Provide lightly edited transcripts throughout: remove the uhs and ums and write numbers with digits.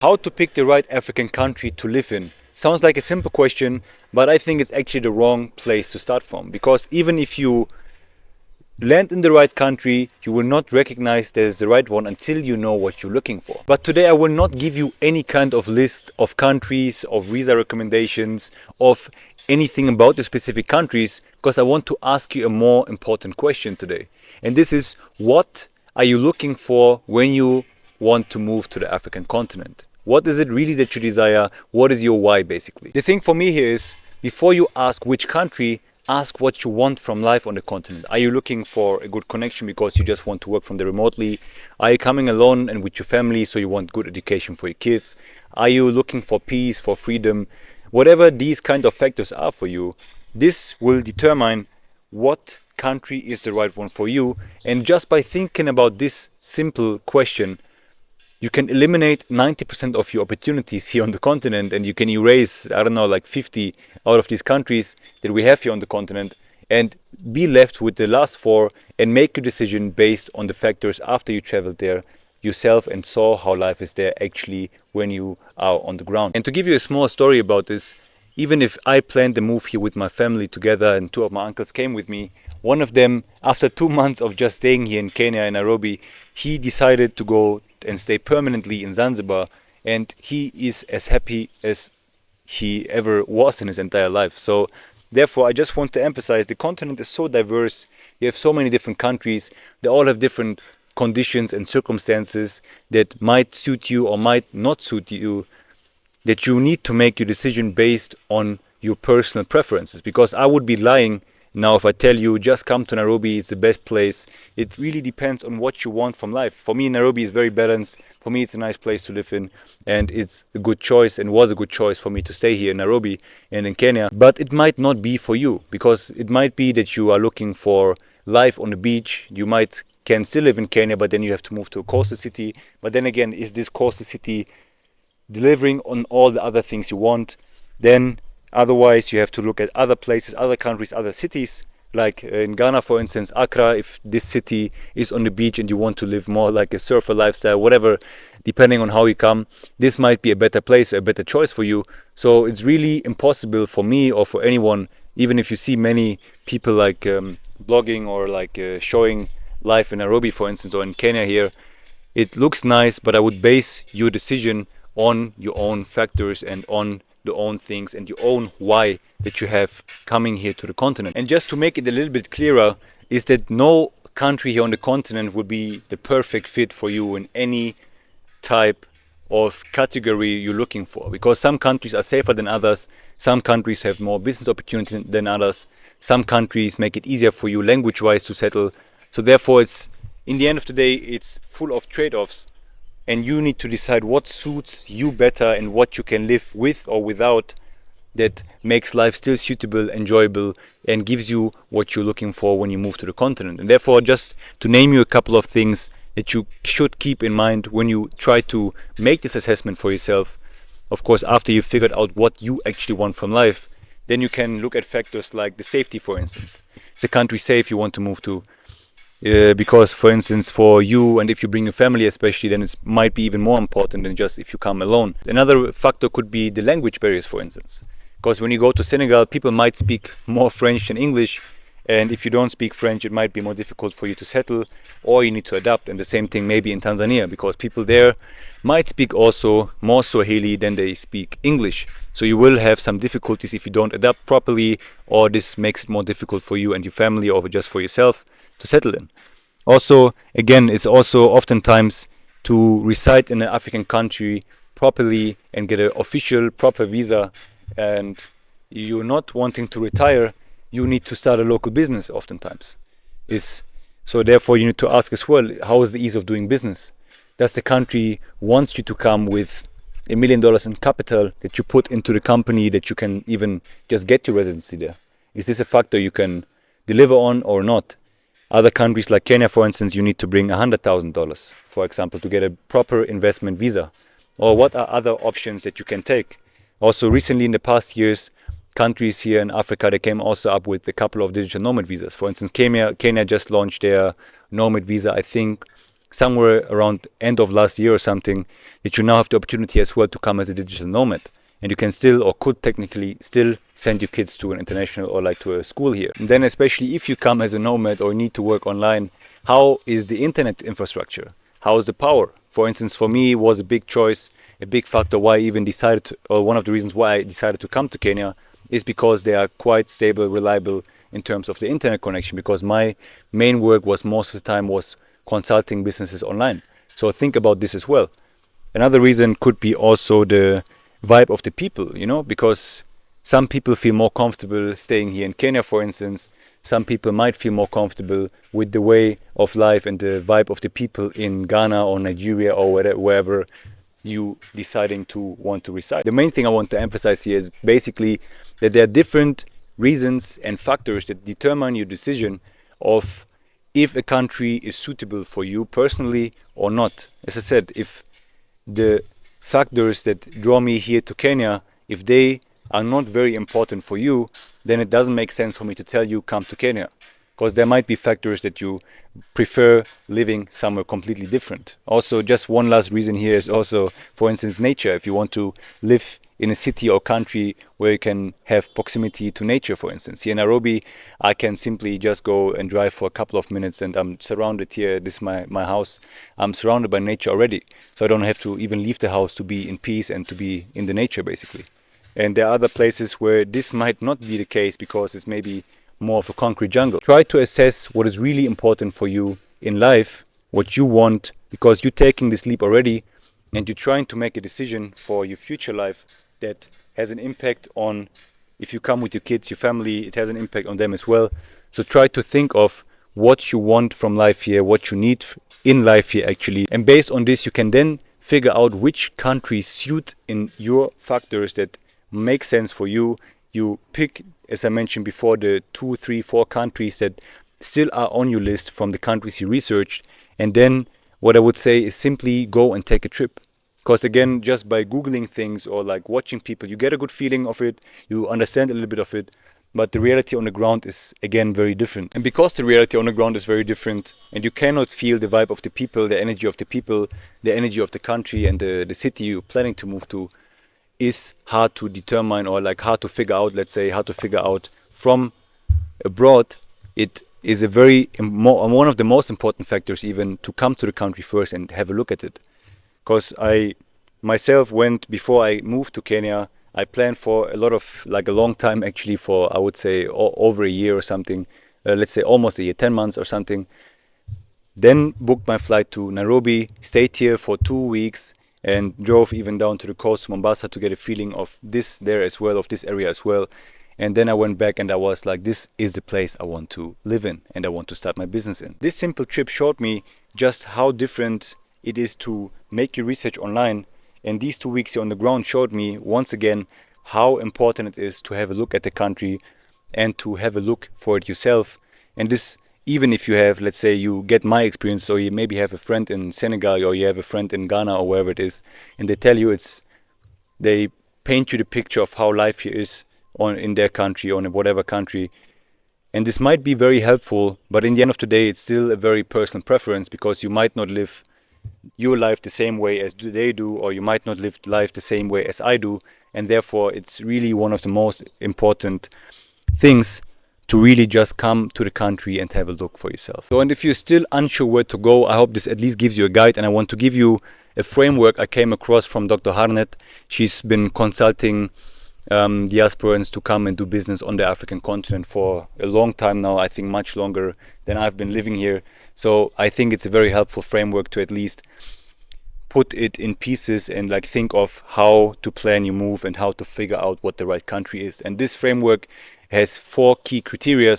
How to pick the right African country to live in? Sounds like a simple question, but I think it's actually the wrong place to start from. Because even if you land in the right country, you will not recognize that it's the right one until you know what you're looking for. But today I will not give you any kind of list of countries, of visa recommendations, of anything about the specific countries, because I want to ask you a more important question today. And this is, what are you looking for when you want to move to the African continent? What is it really that you desire? What is your why, basically? The thing for me here is, before you ask which country, ask what you want from life on the continent. Are you looking for a good connection because you just want to work from there remotely? Are you coming alone and with your family so you want good education for your kids? Are you looking for peace, for freedom? Whatever these kind of factors are for you, this will determine what country is the right one for you. And just by thinking about this simple question, you can eliminate 90% of your opportunities here on the continent, and you can erase, I don't know, like 50 out of these countries that we have here on the continent, and be left with the last four and make your decision based on the factors after you traveled there yourself and saw how life is there actually when you are on the ground. And to give you a small story about this, even if I planned the move here with my family together and two of my uncles came with me, one of them, after 2 months of just staying here in Kenya and Nairobi, he decided to go and stay permanently in Zanzibar, and he is as happy as he ever was in his entire life. So therefore, I just want to emphasize, the continent is so diverse. You have so many different countries. They all have different conditions and circumstances that might suit you or might not suit you, that you need to make your decision based on your personal preferences. Because I would be lying now if I tell you just come to Nairobi, it's the best place. It really depends on what you want from life. For me, Nairobi is very balanced. For me, it's a nice place to live in, and it's a good choice and was a good choice for me to stay here in Nairobi and in Kenya. But it might not be for you, because it might be that you are looking for life on the beach. You can still live in Kenya, but then you have to move to a coastal city. But then again, is this coastal city delivering on all the other things you want? Then otherwise, you have to look at other places, other countries, other cities. Like in Ghana, for instance, Accra, if this city is on the beach and you want to live more like a surfer lifestyle, whatever, depending on how you come, this might be a better place, a better choice for you. So it's really impossible for me or for anyone, even if you see many people like blogging or like showing life in Nairobi, for instance, or in Kenya here, it looks nice, but I would base your decision on your own factors and on the own things and your own why that you have coming here to the continent. And just to make it a little bit clearer, is that no country here on the continent would be the perfect fit for you in any type of category you're looking for, because some countries are safer than others, some countries have more business opportunity than others, some countries make it easier for you language wise to settle. So therefore, it's, in the end of the day, it's full of trade-offs, and you need to decide what suits you better and what you can live with or without, that makes life still suitable, enjoyable, and gives you what you're looking for when you move to the continent. And therefore, just to name you a couple of things that you should keep in mind when you try to make this assessment for yourself. Of course, after you've figured out what you actually want from life, then you can look at factors like the safety, for instance. Is the country safe you want to move to? Because, for instance, for you, and if you bring your family especially, then it might be even more important than just if you come alone. Another factor could be the language barriers, for instance. Because when you go to Senegal, people might speak more French than English, and if you don't speak French, it might be more difficult for you to settle, or you need to adapt. And the same thing maybe in Tanzania, because people there might speak also more Swahili than they speak English. So you will have some difficulties if you don't adapt properly, or this makes it more difficult for you and your family, or just for yourself, to settle in. Also, again, it's also oftentimes to reside in an African country properly and get an official proper visa, and you're not wanting to retire, you need to start a local business oftentimes. So therefore you need to ask as well, how is the ease of doing business? Does the country want you to come with $1 million in capital that you put into the company that you can even just get your residency there? Is this a factor you can deliver on or not? Other countries like Kenya, for instance, you need to bring $100,000, for example, to get a proper investment visa. Or what are other options that you can take? Also, recently in the past years, countries here in Africa, they came also up with a couple of digital nomad visas. For instance, Kenya just launched their nomad visa, I think, somewhere around end of last year or something, that you now have the opportunity as well to come as a digital nomad. And you can still, or could technically still, send your kids to an international or like to a school here. And then especially if you come as a nomad or need to work online, how is the internet infrastructure? How is the power? For instance, for me, it was a big choice, a big factor why I even decided to, or one of the reasons why I decided to come to Kenya is because they are quite stable, reliable in terms of the internet connection, because my main work was most of the time was consulting businesses online. So think about this as well. Another reason could be also the vibe of the people, you know, because some people feel more comfortable staying here in Kenya, for instance. Some people might feel more comfortable with the way of life and the vibe of the people in Ghana or Nigeria or wherever you deciding to want to reside. The main thing I want to emphasize here is basically that there are different reasons and factors that determine your decision of if a country is suitable for you personally or not. As I said, if the factors that draw me here to Kenya, if they are not very important for you, then it doesn't make sense for me to tell you come to Kenya, because there might be factors that you prefer living somewhere completely different. Also, just one last reason here is also, for instance, nature. If you want to live in a city or country where you can have proximity to nature, for instance. Here in Nairobi, I can simply just go and drive for a couple of minutes and I'm surrounded here. This is my house. I'm surrounded by nature already. So I don't have to even leave the house to be in peace and to be in the nature, basically. And there are other places where this might not be the case because it's maybe more of a concrete jungle. Try to assess what is really important for you in life, what you want, because you're taking this leap already and you're trying to make a decision for your future life that has an impact on, if you come with your kids, your family, it has an impact on them as well. So try to think of what you want from life here, what you need in life here actually. And based on this, you can then figure out which countries suit in your factors that make sense for you. You pick, as I mentioned before, the 2, 3, 4 countries that still are on your list from the countries you researched. And then what I would say is simply go and take a trip. Because again, just by Googling things or like watching people, you get a good feeling of it, you understand a little bit of it, but the reality on the ground is again very different. And because the reality on the ground is very different and you cannot feel the vibe of the people, the energy of the people, the energy of the country and the city you're planning to move to, is hard to determine or like hard to figure out, let's say, hard to figure out from abroad. It is a very one of the most important factors even to come to the country first and have a look at it. Because I myself went, before I moved to Kenya, I planned for a lot of, like a long time actually, for I would say over a year or something, let's say almost a year, 10 months or something. Then booked my flight to Nairobi, stayed here for 2 weeks and drove even down to the coast, Mombasa, to get a feeling of this there as well, of this area as well. And then I went back and I was like, this is the place I want to live in and I want to start my business in. This simple trip showed me just how different it is to make your research online, and these 2 weeks here on the ground showed me once again how important it is to have a look at the country and to have a look for it yourself. And this, even if you have, let's say you get my experience, or you maybe have a friend in Senegal or you have a friend in Ghana or wherever it is, and they tell you they paint you the picture of how life here is in their country or in whatever country. And this might be very helpful, but in the end of the day, it's still a very personal preference, because you might not live your life the same way as they do, or you might not live life the same way as I do, and therefore it's really one of the most important things to really just come to the country and have a look for yourself. So, and if you're still unsure where to go, I hope this at least gives you a guide, and I want to give you a framework I came across from Dr. Harnet. She's been consulting diasporans to come and do business on the African continent for a long time now, I think much longer than I've been living here. So I think it's a very helpful framework to at least put it in pieces and like think of how to plan your move and how to figure out what the right country is. And this framework has 4 key criteria,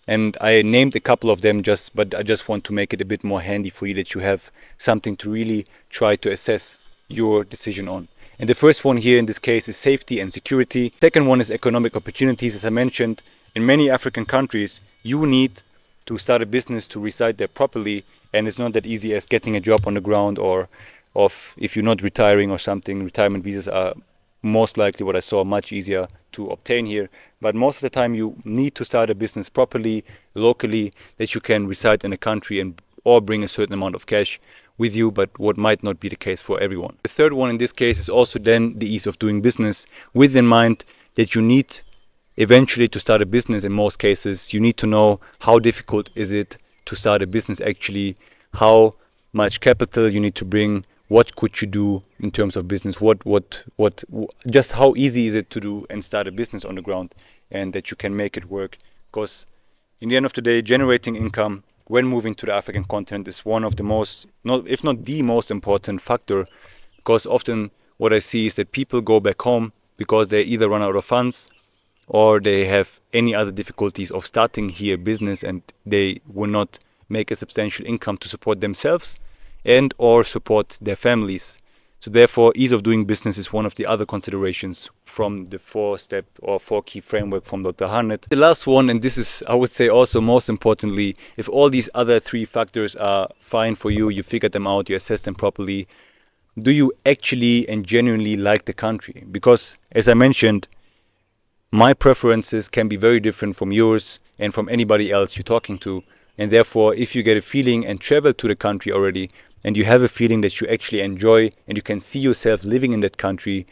and I named a couple of them but I just want to make it a bit more handy for you, that you have something to really try to assess your decision on. And the first one here in this case is safety and security. Second one is economic opportunities. As I mentioned, in many African countries, you need to start a business to reside there properly, and it's not that easy as getting a job on the ground, or if you're not retiring or something. Retirement visas are most likely, what I saw, much easier to obtain here. But most of the time you need to start a business properly, locally, that you can reside in a country and or bring a certain amount of cash with you, but what might not be the case for everyone. The third one in this case is also then the ease of doing business, with in mind that you need eventually to start a business. In most cases, you need to know how difficult is it to start a business actually, how much capital you need to bring, what could you do in terms of business, just how easy is it to do and start a business on the ground, and that you can make it work. Because in the end of the day, generating income when moving to the African continent is one of the most, if not the most important factor, because often what I see is that people go back home because they either run out of funds or they have any other difficulties of starting here business, and they will not make a substantial income to support themselves and or support their families. So therefore, ease of doing business is one of the other considerations from the 4-step or 4-key framework from Dr. Harnett. The last one, and this is, I would say also most importantly, if all these other 3 factors are fine for you, you figured them out, you assess them properly, do you actually and genuinely like the country? Because as I mentioned, my preferences can be very different from yours and from anybody else you're talking to. And therefore, if you get a feeling and travel to the country already, and you have a feeling that you actually enjoy and you can see yourself living in that country,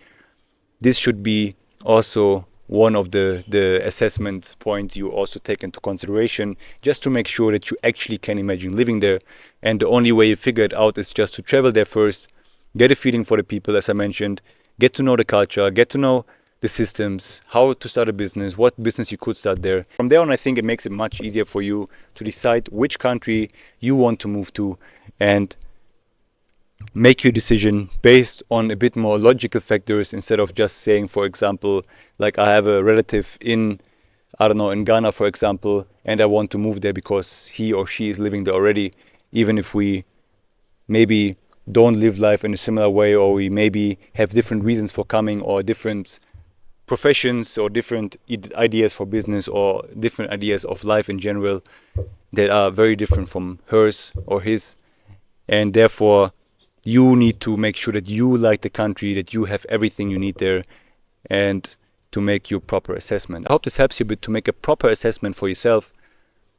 this should be also one of the assessment points you also take into consideration, just to make sure that you actually can imagine living there. And the only way you figure it out is just to travel there first, get a feeling for the people, as I mentioned, get to know the culture, get to know the systems, how to start a business, what business you could start there. From there on, I think it makes it much easier for you to decide which country you want to move to and make your decision based on a bit more logical factors, instead of just saying, for example, like I have a relative in, I don't know, in Ghana, for example, and I want to move there because he or she is living there already, even if we maybe don't live life in a similar way, or we maybe have different reasons for coming, or different professions, or different ideas for business, or different ideas of life in general that are very different from hers or his. And therefore, you need to make sure that you like the country, that you have everything you need there, and to make your proper assessment. I hope this helps you a bit to make a proper assessment for yourself,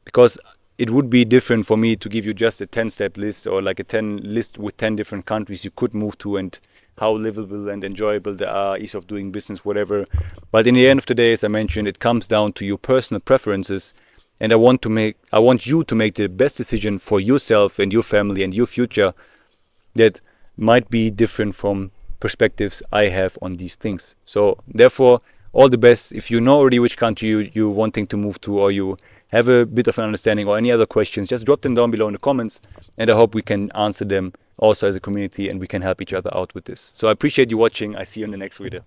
because it would be different for me to give you just a 10-step list, or like a 10 list with 10 different countries you could move to and how livable and enjoyable they are, ease of doing business, whatever. But in the end of the day, as I mentioned, it comes down to your personal preferences, and I want you to make the best decision for yourself and your family and your future that might be different from perspectives I have on these things. So therefore, all the best. If you know already which country you're wanting to move to, or you have a bit of an understanding, or any other questions, just drop them down below in the comments, and I hope we can answer them also as a community, and we can help each other out with this. So I appreciate you watching. I see you in the next video.